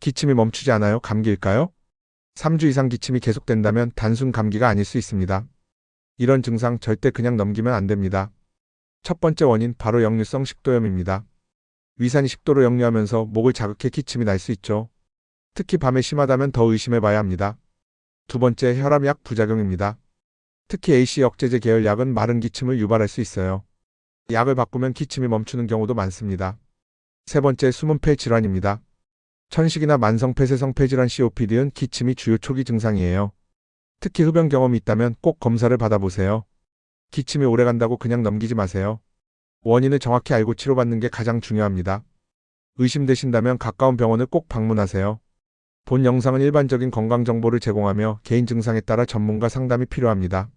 기침이 멈추지 않아요. 감기일까요? 3주 이상 기침이 계속된다면 단순 감기가 아닐 수 있습니다. 이런 증상 절대 그냥 넘기면 안 됩니다. 첫 번째 원인 바로 역류성 식도염입니다. 위산이 식도로 역류하면서 목을 자극해 기침이 날 수 있죠. 특히 밤에 심하다면 더 의심해 봐야 합니다. 두 번째, 혈압약 부작용입니다. 특히 AC 억제제 계열 약은 마른 기침을 유발할 수 있어요. 약을 바꾸면 기침이 멈추는 경우도 많습니다. 세 번째, 숨은 폐 질환입니다. 천식이나 만성 폐쇄성 폐질환 COPD는 기침이 주요 초기 증상이에요. 특히 흡연 경험이 있다면 꼭 검사를 받아보세요. 기침이 오래간다고 그냥 넘기지 마세요. 원인을 정확히 알고 치료받는 게 가장 중요합니다. 의심되신다면 가까운 병원을 꼭 방문하세요. 본 영상은 일반적인 건강 정보를 제공하며 개인 증상에 따라 전문가 상담이 필요합니다.